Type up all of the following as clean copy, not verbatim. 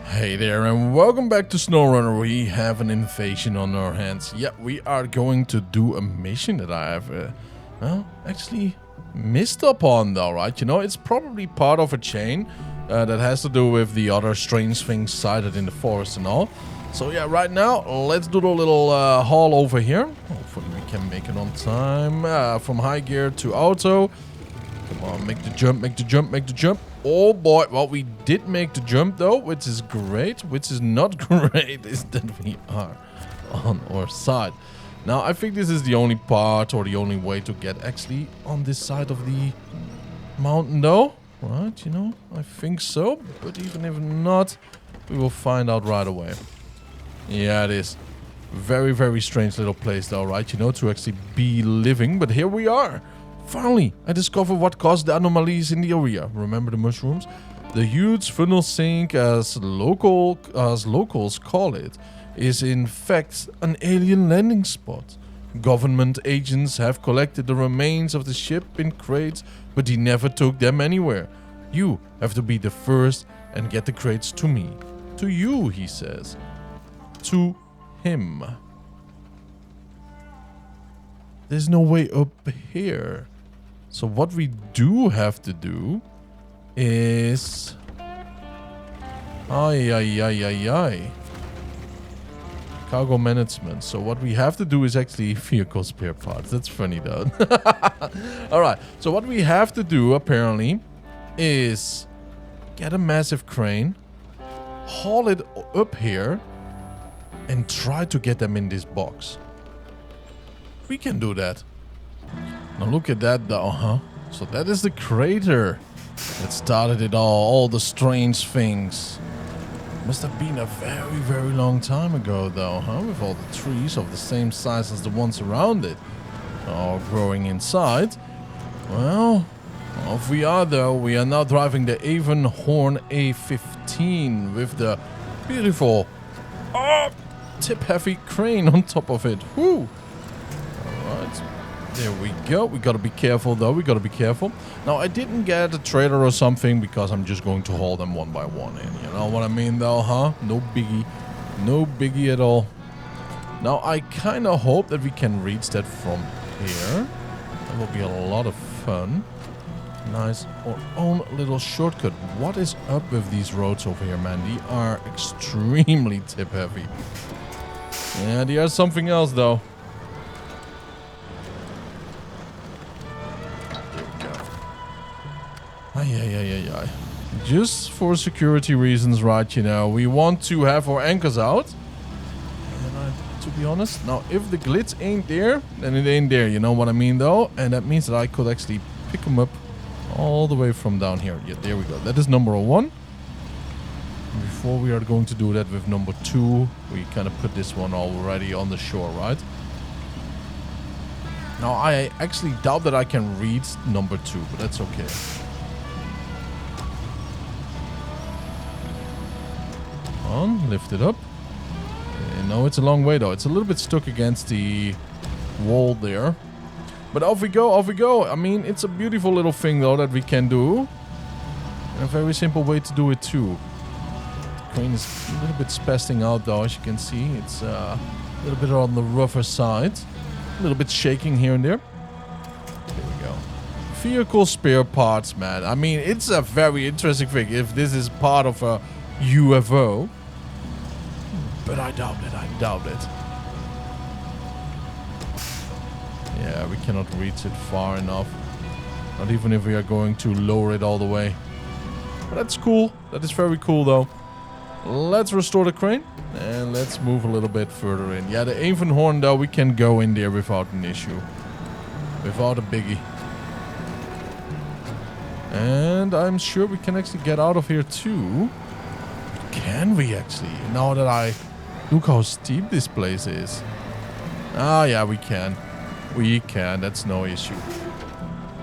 Hey there and welcome back to SnowRunner. We have an invasion on our hands. Yeah, we are going to do a mission that I have, actually missed upon though, right? You know, it's probably part of a chain that has to do with the other strange things sighted in the forest and all. So yeah, right now, let's do the little haul over here. Hopefully we can make it on time. From high gear to auto. Come on, make the jump, make the jump, make the jump. Oh boy, well, we did make the jump though, which is great. Which is not great is that we are on our side. Now, I think this is the only part or the only way to get actually on this side of the mountain though. Right, you know, I think so. But even if not, we will find out right away. Yeah, it is. Very, very strange little place though, right? You know, to actually be living. But here we are. Finally, I discovered what caused the anomalies in the area. Remember the mushrooms? The huge funnel sink, as locals call it, is in fact an alien landing spot. Government agents have collected the remains of the ship in crates, but he never took them anywhere. You have to be the first and get the crates to me. To you, he says. To him. There's no way up here. So what we do have to do is... Cargo management. So what we have to do is actually vehicle spare parts. That's funny though. Alright, so what we have to do apparently is get a massive crane, haul it up here, and try to get them in this box. We can do that. Now look at that though, huh? So that is the crater that started it all the strange things. Must have been a very, very long time ago though, huh? With all the trees of the same size as the ones around it, all growing inside. Well, off we are though. We are now driving the Avenhorn A15 with the beautiful tip-heavy crane on top of it. Whoo! Alright. There we go. We gotta be careful though. We gotta be careful. Now, I didn't get a trailer or something because I'm just going to haul them one by one in. You know what I mean though, huh? No biggie. No biggie at all. Now, I kind of hope that we can reach that from here. That will be a lot of fun. Nice. Our own little shortcut. What is up with these roads over here, man? They are extremely tip heavy. Yeah, they are something else though. Ay. Just for security reasons, right, you know, we want to have our anchors out. And to be honest, now if the glitch ain't there, then it ain't there, you know what I mean though? And that means that I could actually pick them up all the way from down here. Yeah, there we go. That is number 1. Before we are going to do that with number 2, we kind of put this one already on the shore, right? Now, I actually doubt that I can read number 2, but that's okay. On, lift it up. Okay, no, it's a long way though. It's a little bit stuck against the wall there. But off we go, off we go. I mean, it's a beautiful little thing though that we can do. And a very simple way to do it too. The crane is a little bit spasting out though, as you can see. It's a little bit on the rougher side. A little bit shaking here and there. There we go. Vehicle spare parts, man. I mean, it's a very interesting thing if this is part of a UFO. But I doubt it, I doubt it. Yeah, we cannot reach it far enough. Not even if we are going to lower it all the way. But that's cool. That is very cool though. Let's restore the crane. And let's move a little bit further in. Yeah, the Avenhorn though, we can go in there without an issue. Without a biggie. And I'm sure we can actually get out of here too. Can we actually? Now that I... Look how steep this place is. Ah, yeah, we can. We can. That's no issue.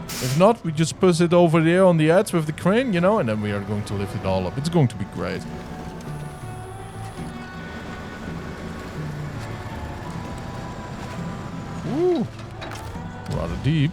If not, we just push it over there on the edge with the crane, you know, and then we are going to lift it all up. It's going to be great. Ooh. Rather deep.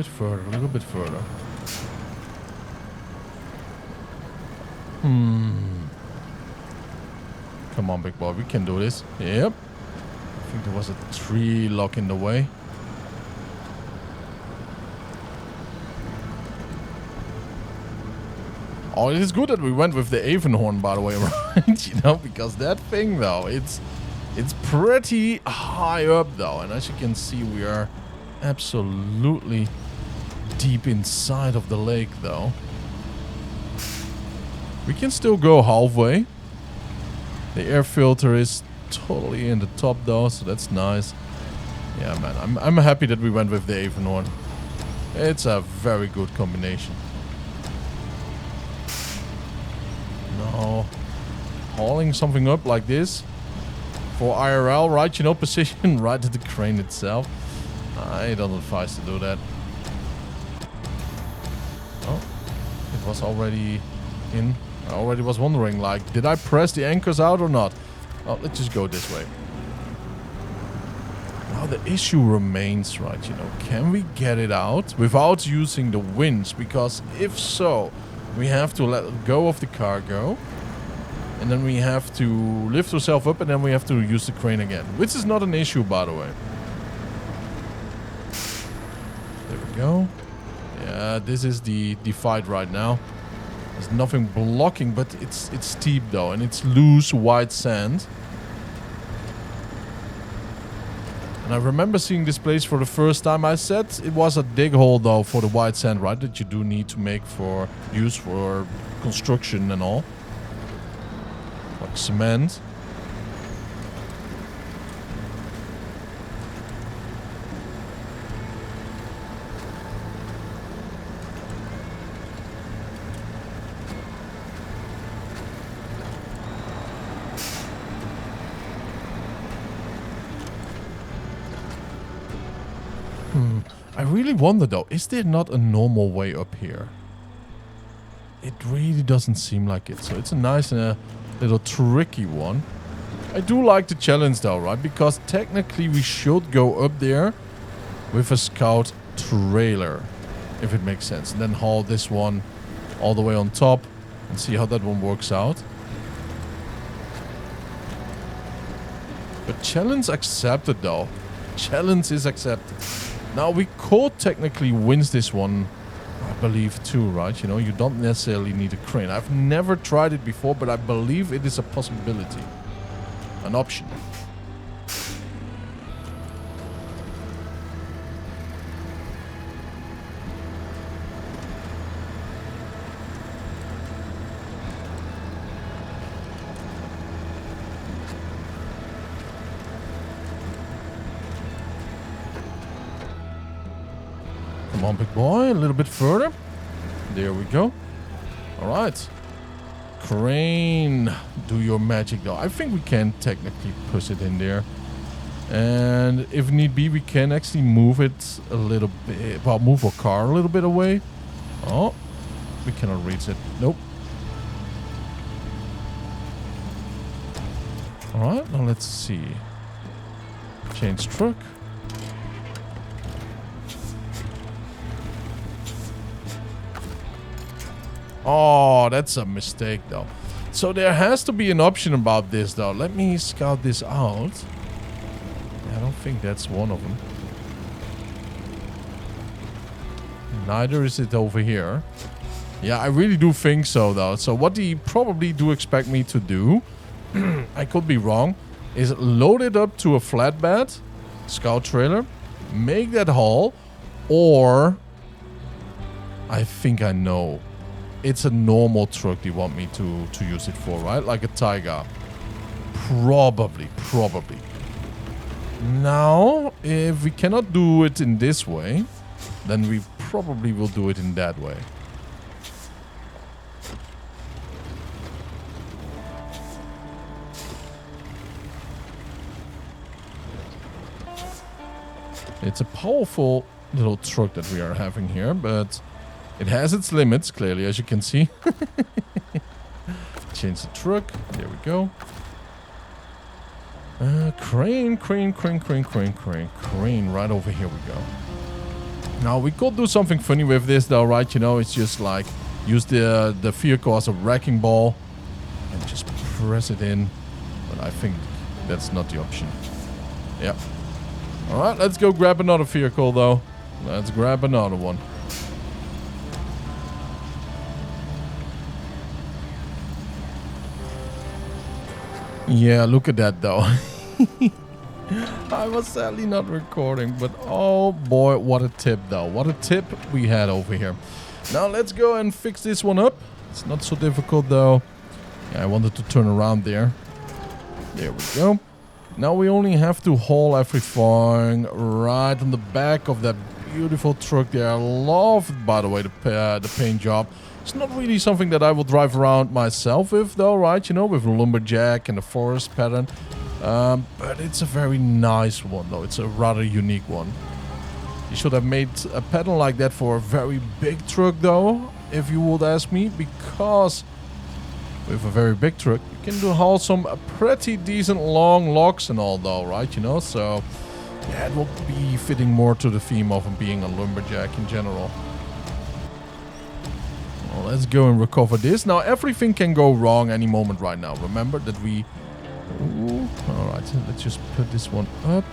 bit further, a little bit further. Come on, big boy, we can do this. Yep. I think there was a tree lock in the way. Oh, it is good that we went with the Avenhorn, by the way, right? You know, because that thing, though, it's pretty high up, though. And as you can see, we are absolutely deep inside of the lake, though. We can still go halfway. The air filter is totally in the top, though, so that's nice. Yeah, man, I'm happy that we went with the Avenhorn. It's a very good combination. No, hauling something up like this for IRL, right? You know, position right at the crane itself. I don't advise to do that. Oh, it was already in. I already was wondering, like, did I press the anchors out or not? Oh, let's just go this way. Now the issue remains, right? You know, can we get it out without using the winch? Because if so, we have to let go of the cargo, and then we have to lift ourselves up, and then we have to use the crane again, which is not an issue, by the way. There we go. Yeah, this is the fight right now. There's nothing blocking, but it's steep though, and it's loose white sand. And I remember seeing this place for the first time. I said it was a dig hole though for the white sand, right? That you do need to make for use for construction and all. Like cement. I really wonder though, is there not a normal way up here? It really doesn't seem like it. So it's a nice little tricky one. I do like the challenge though, right? Because technically we should go up there with a scout trailer, if it makes sense. And then haul this one all the way on top and see how that one works out. But challenge accepted though. Challenge is accepted. Now, we could technically win this one, I believe, too, right? You know, you don't necessarily need a crane. I've never tried it before, but I believe it is a possibility. An option. Come on, big boy, a little bit further. There we go. All right. Crane, do your magic though. I think we can technically push it in there. And if need be, we can actually move it a little bit. Well, move our car a little bit away. Oh, we cannot reach it. Nope. All right, now let's see. Change truck. Oh, that's a mistake though. So there has to be an option about this though. Let me scout this out. I don't think that's one of them. Neither is it over here. Yeah, I really do think so though. So what they probably do expect me to do, I could be wrong, is load it up to a flatbed, scout trailer, make that haul, or I think I know. It's a normal truck they want me to use it for, right? Like a Tiger. Probably. Now, if we cannot do it in this way, then we probably will do it in that way. It's a powerful little truck that we are having here, but it has its limits, clearly, as you can see. Change the truck. There we go. Crane. Crane right over here we go. Now, we could do something funny with this, though, right? You know, it's just like use the vehicle as a wrecking ball and just press it in. But I think that's not the option. Yeah. All right, let's go grab another vehicle, though. Let's grab another one. Yeah, look at that, though. I was sadly not recording, but oh boy, what a tip, though. What a tip we had over here. Now, let's go and fix this one up. It's not so difficult, though. Yeah, I wanted to turn around there. There we go. Now we only have to haul everything right on the back of that beautiful truck there. I love, by the way, the paint job. It's not really something that I will drive around myself with, though, right? You know, with a lumberjack and the forest pattern. But it's a very nice one, though. It's a rather unique one. You should have made a pattern like that for a very big truck, though, if you would ask me. Because with a very big truck, you can haul some pretty decent long logs and all, though, right? You know, so yeah, it will be fitting more to the theme of being a lumberjack in general. Well, let's go and recover this. Now, everything can go wrong any moment right now. Remember that we... Ooh, all right, so let's just put this one up.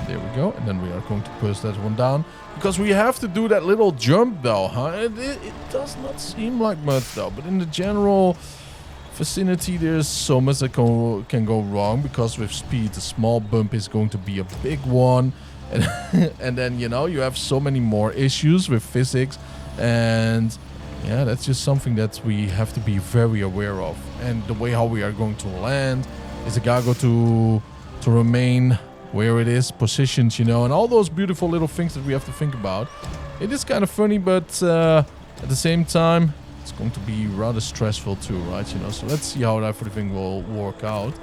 There we go. And then we are going to push that one down. Because we have to do that little jump, though, huh? It does not seem like much, though. But in the general vicinity, there's so much that can go wrong. Because with speed, the small bump is going to be a big one. And, and then, you know, you have so many more issues with physics. And... yeah, that's just something that we have to be very aware of. And the way how we are going to land is the cargo to remain where it is, positions, you know, and all those beautiful little things that we have to think about. It is kind of funny, but at the same time, it's going to be rather stressful too, right? You know, so let's see how everything will work out.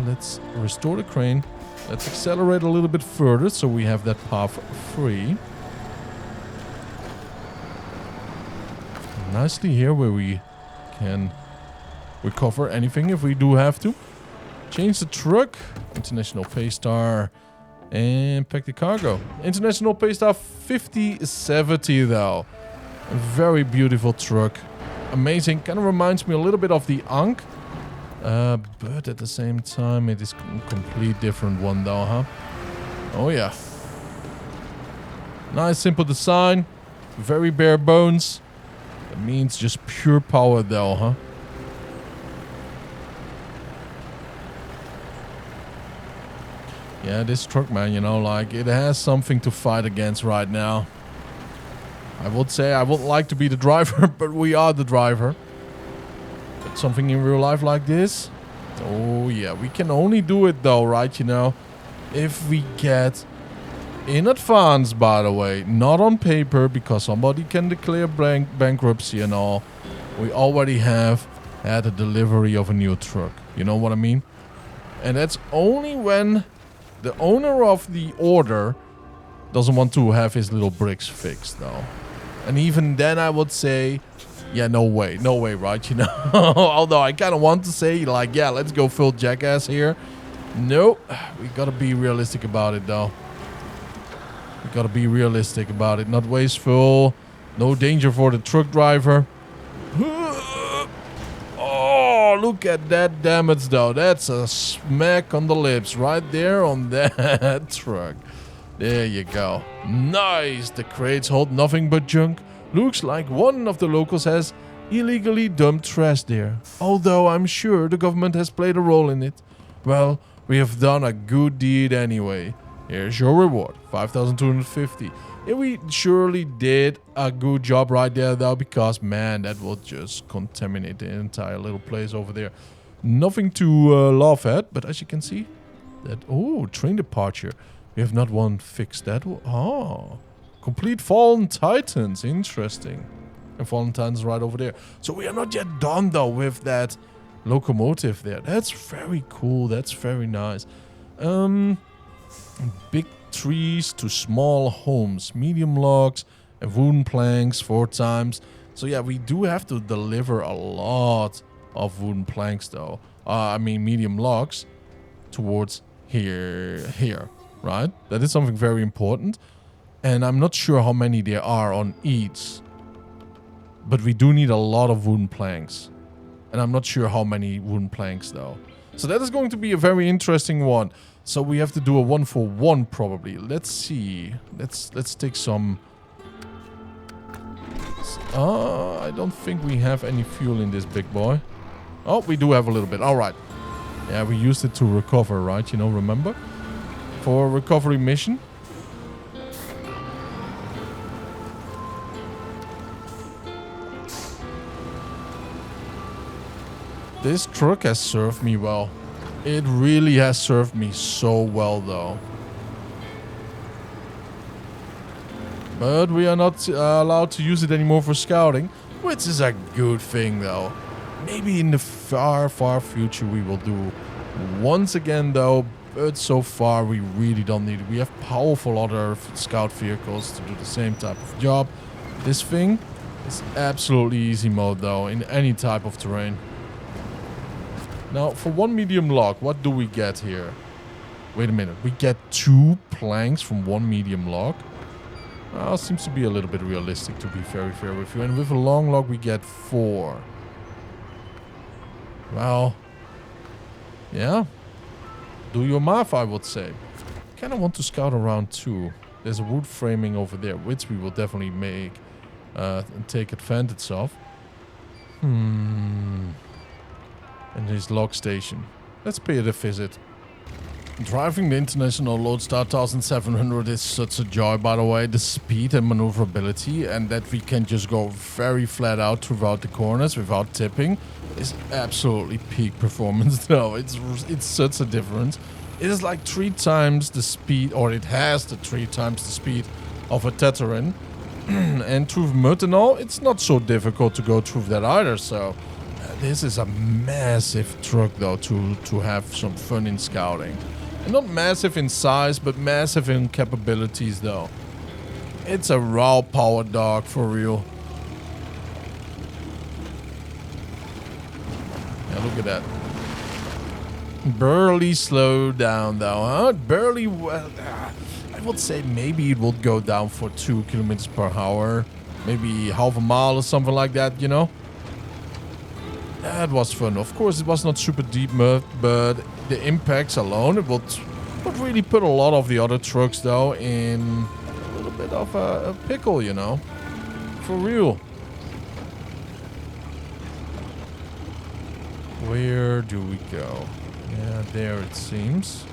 Let's restore the crane. Let's accelerate a little bit further so we have that path free. Nicely here where we can recover anything if we do have to. Change the truck. International Paystar. And pack the cargo. International Paystar 5070 though. A very beautiful truck. Amazing. Kind of reminds me a little bit of the Ankh. But at the same time it is a complete different one though, huh? Oh yeah. Nice simple design. Very bare bones. That means just pure power though, huh? Yeah, this truck, man, you know, like, it has something to fight against right now. I would say I wouldn't like to be the driver, but we are the driver. But something in real life like this? Oh, yeah, we can only do it though, right, you know? If we get... in advance, by the way, not on paper, because somebody can declare bankruptcy and all. We already have had a delivery of a new truck. You know what I mean? And that's only when the owner of the order doesn't want to have his little bricks fixed, though. And even then, I would say, yeah, no way, right? You know, although I kind of want to say, like, yeah, let's go full jackass here. Nope, we gotta be realistic about it, though. We gotta be realistic about it. Not wasteful. No danger for the truck driver. Oh, look at that damage, though. That's a smack on the lips right there on that truck. There you go. Nice. The crates hold nothing but junk. Looks like one of the locals has illegally dumped trash there. Although I'm sure the government has played a role in it. Well, we have done a good deed anyway. Here's your reward, 5,250. Yeah, we surely did a good job right there, though, because, man, that will just contaminate the entire little place over there. Nothing to laugh at, but as you can see, that... oh, train departure. We have not one fixed that. Oh, complete Fallen Titans. Interesting. And Fallen Titans right over there. So we are not yet done, though, with that locomotive there. That's very cool. That's very nice. Big trees to small homes, medium logs and wooden planks 4 times. So yeah, we do have to deliver a lot of wooden planks though. I mean medium logs towards here, right? That is something very important. And I'm not sure how many there are on each. But we do need a lot of wooden planks. And I'm not sure how many wooden planks though. So that is going to be a very interesting one. So we have to do a 1-for-1 probably. Let's see. Let's take some... I don't think we have any fuel in this big boy. Oh, we do have a little bit. Alright. Yeah, we used it to recover, right? You know, remember? For a recovery mission. This truck has served me well. It really has served me so well, though. But we are not allowed to use it anymore for scouting, which is a good thing, though. Maybe in the far, far future we will do once again, though. But so far we really don't need it. We have powerful other scout vehicles to do the same type of job. This thing is absolutely easy mode, though, in any type of terrain. Now, for one medium log, what do we get here? Wait a minute. We get 2 planks from one medium log? Well, seems to be a little bit realistic, to be very fair with you. And with a long log, we get 4. Well, yeah. Do your math, I would say. Kind of want to scout around too. There's a wood framing over there, which we will definitely make and take advantage of. And his log station. Let's pay it a visit. Driving the International Paystar 1700 is such a joy, by the way. The speed and maneuverability, and that we can just go very flat out throughout the corners without tipping, is absolutely peak performance, though. It's such a difference. It is like 3 times the speed, or it has the 3 times the speed of a Teterin. And through mud and all, it's not so difficult to go through that either, so... This is a massive truck, though, to have some fun in scouting. And not massive in size, but massive in capabilities, though. It's a raw power dog, for real. Yeah, look at that. Barely slowed down, though, huh? Barely, well, I would say maybe it would go down for 2 kilometers per hour. Maybe half a mile or something like that, you know? That was fun. Of course, it was not super deep mud, but the impacts alone, it would really put a lot of the other trucks, though, in a little bit of a pickle, you know? For real. Where do we go? Yeah, there it seems.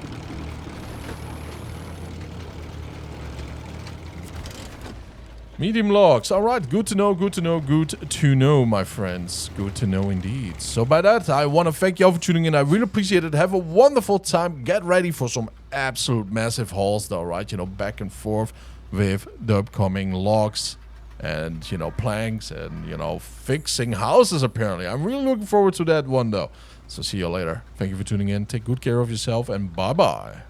Medium logs. All right, good to know, good to know, good to know, my friends. Good to know indeed. So by that, I want to thank you all for tuning in. I really appreciate it. Have a wonderful time. Get ready for some absolute massive hauls, though, right? You know, back and forth with the upcoming logs and, you know, planks and, you know, fixing houses, apparently. I'm really looking forward to that one, though. So see you later. Thank you for tuning in. Take good care of yourself, and bye-bye.